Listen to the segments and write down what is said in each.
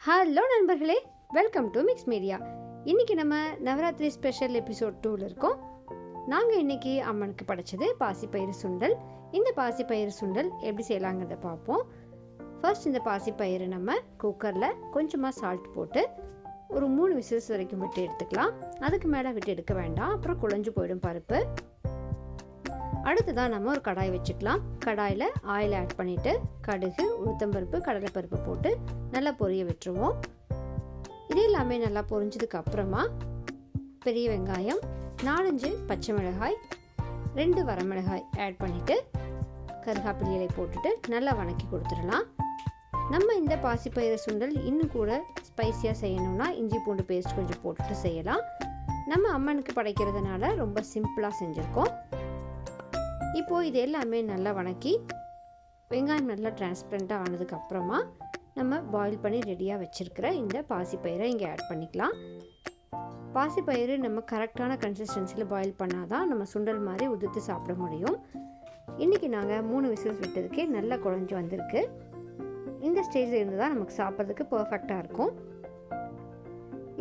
Hello நண்பர்களே, welcome to mix media. இன்றைக்கி நம்ம நவராத்திரி ஸ்பெஷல் எபிசோட் 2ல் இருக்கோம். நாங்கள் இன்றைக்கி அம்மனுக்கு படைச்சது பாசிப்பயிறு சுண்டல். இந்த பாசிப்பயிறு சுண்டல் எப்படி செய்யலாங்கிறத பார்ப்போம். ஃபர்ஸ்ட் இந்த பாசிப்பயிறு நம்ம குக்கரில் கொஞ்சமாக சால்ட் போட்டு ஒரு 3 விசில்ஸ் வரைக்கும் விட்டு எடுத்துக்கலாம். அதுக்கு மேலே விட்டு எடுக்க வேண்டாம், அப்புறம் குழஞ்சு போயிடும் பருப்பு. அடுத்ததாக நம்ம ஒரு கடாய் வச்சுக்கலாம். கடாயில் ஆயில் ஆட் பண்ணிவிட்டு கடுகு, உளுத்தம்பருப்பு, கடலைப்பருப்பு போட்டு நல்லா பொரிய விட்டுருவோம். இது எல்லாமே நல்லா பொரிஞ்சதுக்கு அப்புறமா பெரிய வெங்காயம், 4-5 பச்சை மிளகாய், 2 வரமிளகாய் ஆட் பண்ணிவிட்டு கருகாப்பிலை இலை போட்டுட்டு நல்லா வணக்கி கொடுத்துடலாம். நம்ம இந்த பாசிப்பயிறு சுண்டல் இன்னும் கூட ஸ்பைஸியாக செய்யணும்னா இஞ்சி பூண்டு பேஸ்ட் கொஞ்சம் போட்டுட்டு செய்யலாம். நம்ம அம்மனுக்கு படைக்கிறதுனால ரொம்ப சிம்பிளாக செஞ்சுருக்கோம். இப்போது இது எல்லாமே நல்லா வணக்கி வெங்காயம் நல்லா டிரான்ஸ்பரண்ட்டாக ஆனதுக்கப்புறமா நம்ம பாயில் பண்ணி ரெடியாக வச்சுருக்கிற இந்த பாசிப்பயிரை இங்கே ஆட் பண்ணிக்கலாம். பாசிப்பயிறு நம்ம கரெக்டான கன்சிஸ்டன்சியில் பாயில் பண்ணால் தான் நம்ம சுண்டல் மாதிரி உதிர்த்து சாப்பிட முடியும். இன்றைக்கி நாங்கள் 3 விசில்ஸ் விட்டதுக்கே நல்லா குழஞ்சி வந்திருக்கு. இந்த ஸ்டேஜில் இருந்து தான் நமக்கு சாப்பிட்றதுக்கு பர்ஃபெக்டாக இருக்கும்.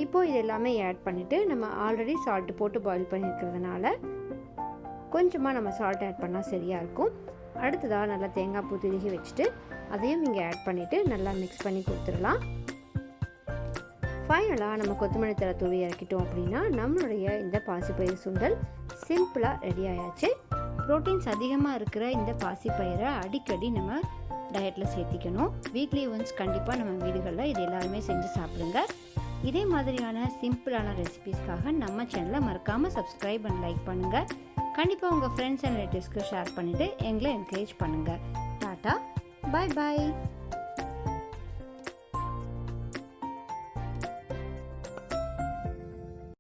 இப்போது இது எல்லாமே ஆட் பண்ணிவிட்டு நம்ம ஆல்ரெடி சால்ட்டு போட்டு பாயில் பண்ணியிருக்கிறதுனால கொஞ்சமாக நம்ம சால்ட் ஆட் பண்ணால் சரியாக இருக்கும். அடுத்ததாக நல்லா தேங்காய் பூ திருகி வச்சுட்டு அதையும் இங்கே ஆட் பண்ணிவிட்டு நல்லா மிக்ஸ் பண்ணி கொடுத்துடலாம். ஃபைனலாக நம்ம கொத்தமல்லி தழை தூவி இறக்கிட்டோம் அப்படின்னா நம்மளுடைய இந்த பாசிப்பயிறு சுண்டல் சிம்பிளாக ரெடி ஆயாச்சு. ப்ரோட்டீன்ஸ் அதிகமாக இருக்கிற இந்த பாசிப்பயிரை அடிக்கடி நம்ம டயட்டில் சேர்த்திக்கணும். வீக்லி ஒன்ஸ் கண்டிப்பாக நம்ம வீடுகளில் இது எல்லாருமே செஞ்சு சாப்பிடுங்க. இதே மாதிரியான சிம்பிளான ரெசிபீஸ்க்காக நம்ம சேனலை மறக்காமல் சப்ஸ்கிரைப் அண்ட் லைக் பண்ணுங்கள். கண்டிப்பாக உங்கள் ஃப்ரெண்ட்ஸ் அண்ட் ரிலேட்டிவ்ஸ்க்கு ஷேர் பண்ணிவிட்டு எங்களை என்கரேஜ் பண்ணுங்கள். டாட்டா, பாய் பாய்.